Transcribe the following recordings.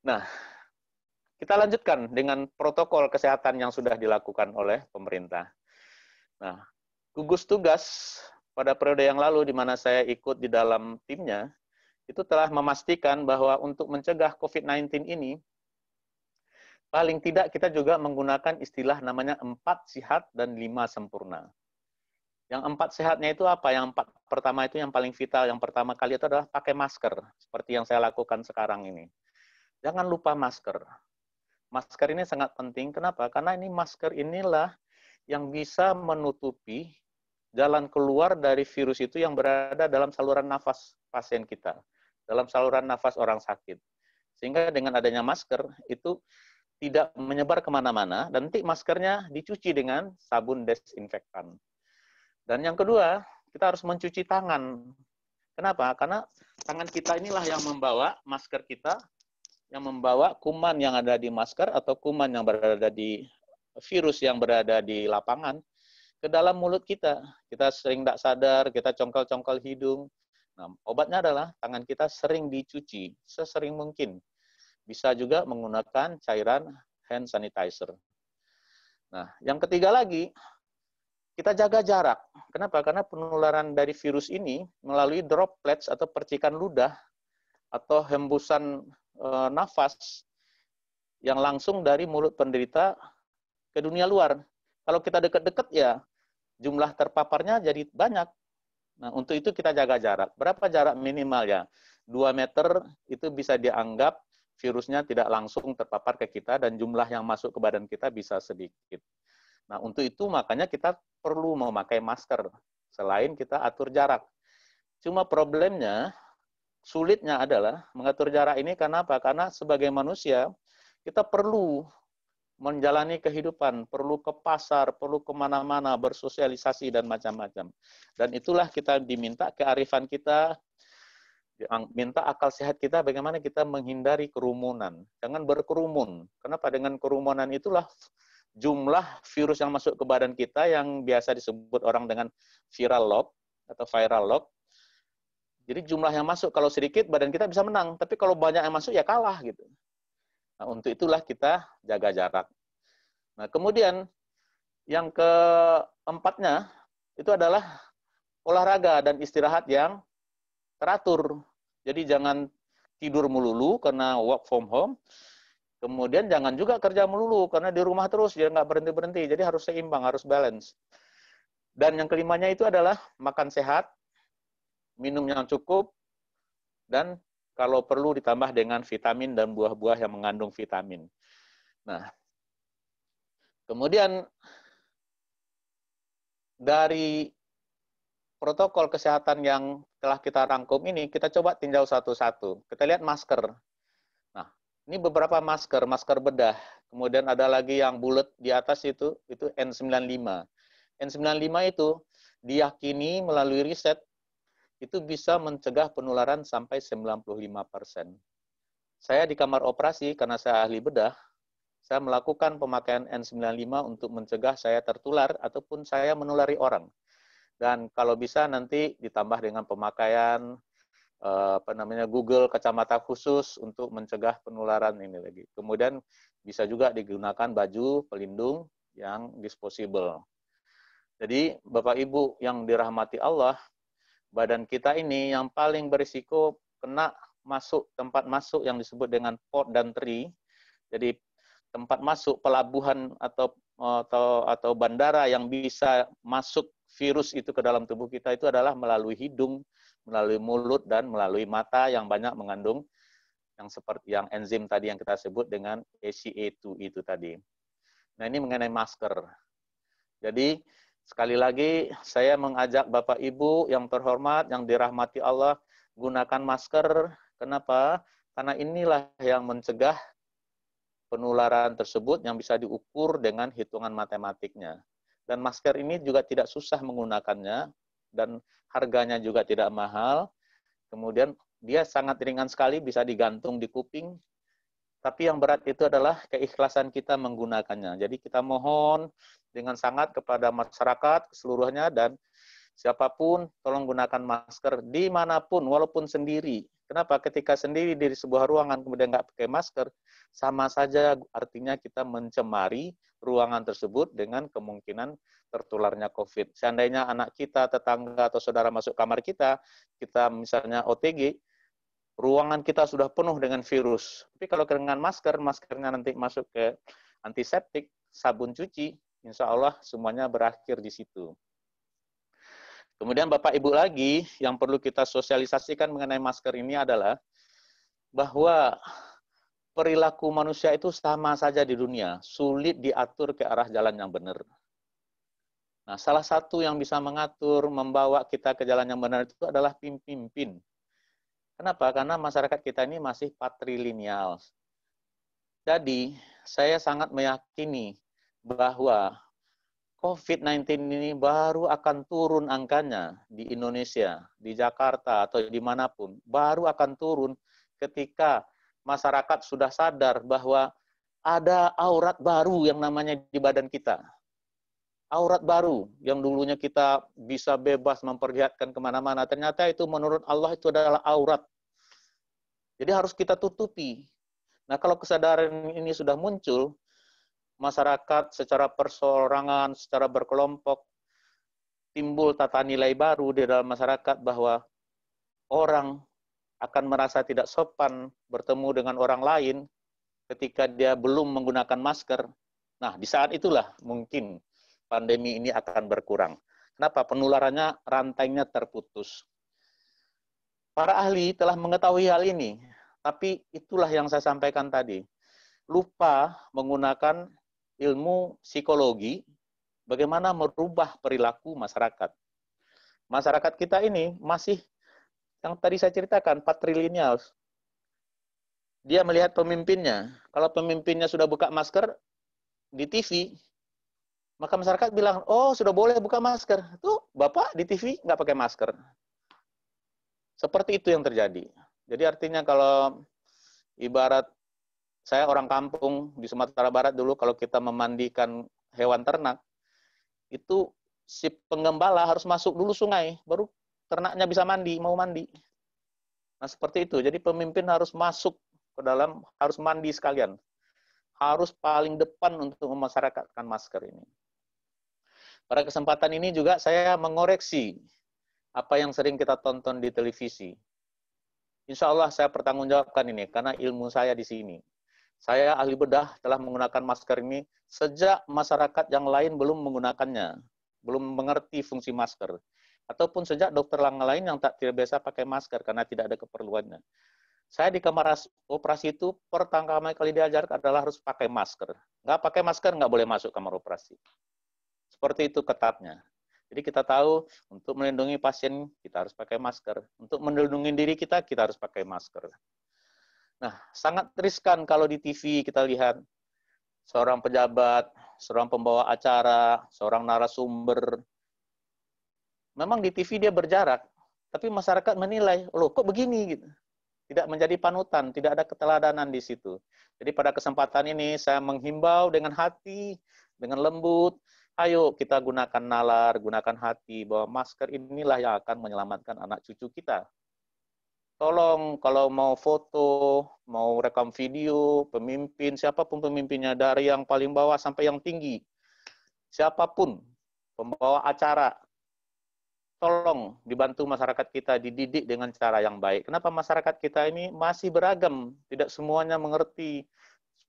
Nah, kita lanjutkan dengan protokol kesehatan yang sudah dilakukan oleh pemerintah. Nah, gugus tugas pada periode yang lalu di mana saya ikut di dalam timnya, itu telah memastikan bahwa untuk mencegah COVID-19 ini, paling tidak kita juga menggunakan istilah namanya 4 sehat dan 5 sempurna. Yang 4 sehatnya itu apa? Yang 4 pertama itu yang paling vital, yang pertama kali itu adalah pakai masker, seperti yang saya lakukan sekarang ini. Jangan lupa masker. Masker ini sangat penting, kenapa? Karena ini masker inilah yang bisa menutupi jalan keluar dari virus itu yang berada dalam saluran nafas pasien kita, dalam saluran nafas orang sakit. Sehingga dengan adanya masker, itu tidak menyebar kemana-mana, dan nanti maskernya dicuci dengan sabun desinfektan. Dan yang kedua, kita harus mencuci tangan. Kenapa? Karena tangan kita inilah yang membawa masker kita, yang membawa kuman yang ada di masker atau kuman yang berada di virus yang berada di lapangan ke dalam mulut kita. Kita sering tidak sadar, kita congkel-congkel hidung. Nah, obatnya adalah tangan kita sering dicuci, sesering mungkin. Bisa juga menggunakan cairan hand sanitizer. Nah, yang ketiga lagi, kita jaga jarak. Kenapa? Karena penularan dari virus ini melalui droplets atau percikan ludah atau hembusan nafas yang langsung dari mulut penderita ke dunia luar. Kalau kita dekat-dekat ya jumlah terpaparnya jadi banyak. Nah, untuk itu kita jaga jarak. Berapa jarak minimal ya? 2 meter itu bisa dianggap virusnya tidak langsung terpapar ke kita dan jumlah yang masuk ke badan kita bisa sedikit. Nah, untuk itu makanya kita perlu memakai masker selain kita atur jarak. Cuma problemnya, sulitnya adalah mengatur jarak ini karena apa? Karena sebagai manusia, kita perlu menjalani kehidupan, perlu ke pasar, perlu kemana-mana, bersosialisasi, dan macam-macam. Dan itulah kita diminta kearifan kita, minta akal sehat kita, bagaimana kita menghindari kerumunan. Jangan berkerumun. Kenapa? Dengan kerumunan itulah jumlah virus yang masuk ke badan kita yang biasa disebut orang dengan viral load atau viral load. Jadi jumlah yang masuk kalau sedikit badan kita bisa menang, tapi kalau banyak yang masuk ya kalah gitu. Nah, untuk itulah kita jaga jarak. Nah, kemudian yang keempatnya itu adalah olahraga dan istirahat yang teratur. Jadi jangan tidur melulu karena work from home. Kemudian jangan juga kerja melulu karena di rumah terus, ya nggak berhenti-berhenti. Jadi harus seimbang, harus balance. Dan yang kelimanya itu adalah makan sehat, minum yang cukup, dan kalau perlu ditambah dengan vitamin dan buah-buah yang mengandung vitamin. Nah, kemudian dari protokol kesehatan yang telah kita rangkum ini, kita coba tinjau satu-satu. Kita lihat masker. Nah, ini beberapa masker, masker bedah. Kemudian ada lagi yang bulat di atas itu N95. N95 itu diyakini melalui riset itu bisa mencegah penularan sampai 95%. Saya di kamar operasi, karena saya ahli bedah, saya melakukan pemakaian N95 untuk mencegah saya tertular ataupun saya menulari orang. Dan kalau bisa nanti ditambah dengan pemakaian Google kacamata khusus untuk mencegah penularan ini lagi. Kemudian bisa juga digunakan baju pelindung yang disposable. Jadi Bapak Ibu yang dirahmati Allah, badan kita ini yang paling berisiko kena tempat masuk yang disebut dengan port dan tree. Jadi tempat masuk pelabuhan atau bandara yang bisa masuk virus itu ke dalam tubuh kita itu adalah melalui hidung, melalui mulut, dan melalui mata yang banyak mengandung yang seperti yang enzim tadi yang kita sebut dengan ACA2 itu tadi. Nah, ini mengenai masker. Jadi sekali lagi saya mengajak Bapak Ibu yang terhormat, yang dirahmati Allah, gunakan masker. Kenapa? Karena inilah yang mencegah penularan tersebut yang bisa diukur dengan hitungan matematiknya. Dan masker ini juga tidak susah menggunakannya, dan harganya juga tidak mahal. Kemudian dia sangat ringan sekali, bisa digantung di kuping. Tapi yang berat itu adalah keikhlasan kita menggunakannya. Jadi kita mohon dengan sangat kepada masyarakat keseluruhannya dan siapapun, tolong gunakan masker dimanapun, walaupun sendiri. Kenapa? Ketika sendiri di sebuah ruangan kemudian nggak pakai masker, sama saja artinya kita mencemari ruangan tersebut dengan kemungkinan tertularnya COVID. Seandainya anak kita, tetangga, atau saudara masuk kamar kita, kita misalnya OTG, ruangan kita sudah penuh dengan virus. Tapi kalau dengan masker, maskernya nanti masuk ke antiseptik, sabun cuci, insya Allah semuanya berakhir di situ. Kemudian Bapak Ibu lagi, yang perlu kita sosialisasikan mengenai masker ini adalah bahwa perilaku manusia itu sama saja di dunia, sulit diatur ke arah jalan yang benar. Nah, salah satu yang bisa mengatur, membawa kita ke jalan yang benar itu adalah pemimpin. Kenapa? Karena masyarakat kita ini masih patrilineal. Jadi, saya sangat meyakini bahwa COVID-19 ini baru akan turun angkanya di Indonesia, di Jakarta, atau dimanapun. Baru akan turun ketika masyarakat sudah sadar bahwa ada aurat baru yang namanya di badan kita. Aurat baru yang dulunya kita bisa bebas memperlihatkan kemana-mana. Ternyata itu menurut Allah itu adalah aurat. Jadi harus kita tutupi. Nah, kalau kesadaran ini sudah muncul, masyarakat secara perseorangan, secara berkelompok, timbul tata nilai baru di dalam masyarakat bahwa orang akan merasa tidak sopan bertemu dengan orang lain ketika dia belum menggunakan masker. Nah, di saat itulah mungkin pandemi ini akan berkurang. Kenapa? Penularannya, rantainya terputus. Para ahli telah mengetahui hal ini, tapi itulah yang saya sampaikan tadi. Lupa menggunakan ilmu psikologi, bagaimana merubah perilaku masyarakat. Masyarakat kita ini masih, yang tadi saya ceritakan, patrilineal. Dia melihat pemimpinnya. Kalau pemimpinnya sudah buka masker di TV, maka masyarakat bilang, oh sudah boleh buka masker. Tuh, Bapak di TV nggak pakai masker. Seperti itu yang terjadi. Jadi artinya kalau ibarat saya orang kampung di Sumatera Barat dulu, kalau kita memandikan hewan ternak, itu si penggembala harus masuk dulu sungai, baru ternaknya bisa mandi, mau mandi. Nah seperti itu, jadi pemimpin harus masuk ke dalam, harus mandi sekalian. Harus paling depan untuk memasyarakatkan masker ini. Pada kesempatan ini juga saya mengoreksi apa yang sering kita tonton di televisi. Insya Allah saya pertanggungjawabkan ini, karena ilmu saya di sini. Saya ahli bedah telah menggunakan masker ini sejak masyarakat yang lain belum menggunakannya, belum mengerti fungsi masker. Ataupun sejak dokter lain yang tidak biasa pakai masker karena tidak ada keperluannya. Saya di kamar operasi itu pertama kali diajarkan adalah harus pakai masker. Nggak pakai masker nggak boleh masuk kamar operasi. Seperti itu ketatnya. Jadi kita tahu untuk melindungi pasien kita harus pakai masker. Untuk melindungi diri kita harus pakai masker. Nah, sangat riskan kalau di TV kita lihat seorang pejabat, seorang pembawa acara, seorang narasumber. Memang di TV dia berjarak, tapi masyarakat menilai, loh kok begini gitu. Tidak menjadi panutan, tidak ada keteladanan di situ. Jadi pada kesempatan ini saya menghimbau dengan hati, dengan lembut, ayo kita gunakan nalar, gunakan hati, bahwa masker inilah yang akan menyelamatkan anak cucu kita. Tolong kalau mau foto, mau rekam video, pemimpin, siapapun pemimpinnya, dari yang paling bawah sampai yang tinggi, siapapun pembawa acara, tolong dibantu masyarakat kita dididik dengan cara yang baik. Kenapa masyarakat kita ini masih beragam, tidak semuanya mengerti,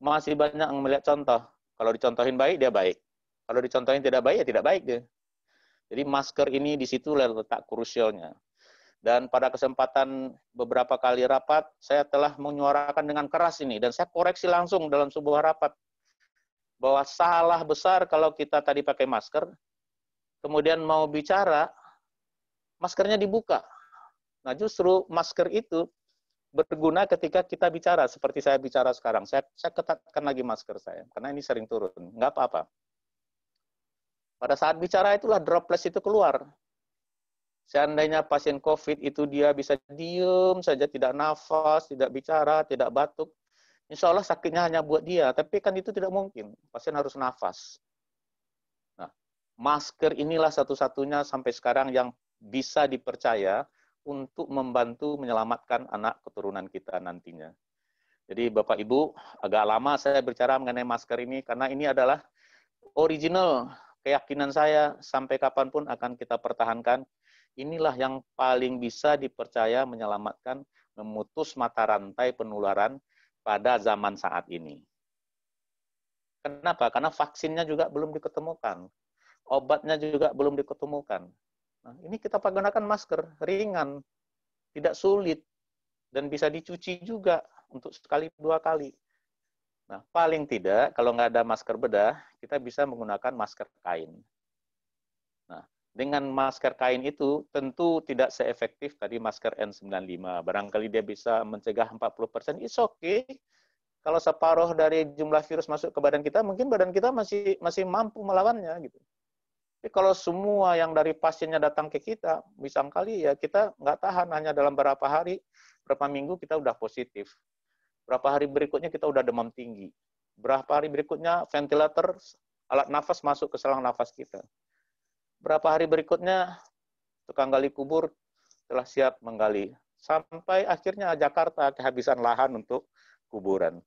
masih banyak yang melihat contoh. Kalau dicontohin baik, dia baik. Kalau dicontohin tidak baik, ya tidak baik dia. Jadi masker ini di situ letak krusialnya. Dan pada kesempatan beberapa kali rapat, saya telah menyuarakan dengan keras ini, dan saya koreksi langsung dalam sebuah rapat, bahwa salah besar kalau kita tadi pakai masker, kemudian mau bicara, maskernya dibuka. Nah justru masker itu berguna ketika kita bicara, seperti saya bicara sekarang. Saya ketatkan lagi masker saya, karena ini sering turun, nggak apa-apa. Pada saat bicara itulah droplet itu keluar. Seandainya pasien COVID itu dia bisa diem saja, tidak nafas, tidak bicara, tidak batuk, insya Allah sakitnya hanya buat dia. Tapi kan itu tidak mungkin, pasien harus nafas. Nah, masker inilah satu-satunya sampai sekarang yang bisa dipercaya untuk membantu menyelamatkan anak keturunan kita nantinya. Jadi Bapak Ibu, agak lama saya bicara mengenai masker ini karena ini adalah original keyakinan saya sampai kapanpun akan kita pertahankan. Inilah yang paling bisa dipercaya menyelamatkan, memutus mata rantai penularan pada zaman saat ini. Kenapa? Karena vaksinnya juga belum diketemukan. Obatnya juga belum diketemukan. Nah, ini kita gunakan masker ringan, tidak sulit, dan bisa dicuci juga untuk sekali dua kali. Nah, paling tidak kalau nggak ada masker bedah, kita bisa menggunakan masker kain. Nah, dengan masker kain itu tentu tidak seefektif tadi masker N95. Barangkali dia bisa mencegah 40%, it's okay. Kalau separuh dari jumlah virus masuk ke badan kita, mungkin badan kita masih mampu melawannya gitu. Tapi kalau semua yang dari pasiennya datang ke kita, bisa kali ya kita nggak tahan hanya dalam berapa hari, berapa minggu kita udah positif. Berapa hari berikutnya kita udah demam tinggi. Berapa hari berikutnya ventilator, alat nafas masuk ke saluran nafas kita. Berapa hari berikutnya tukang gali kubur telah siap menggali. Sampai akhirnya Jakarta kehabisan lahan untuk kuburan.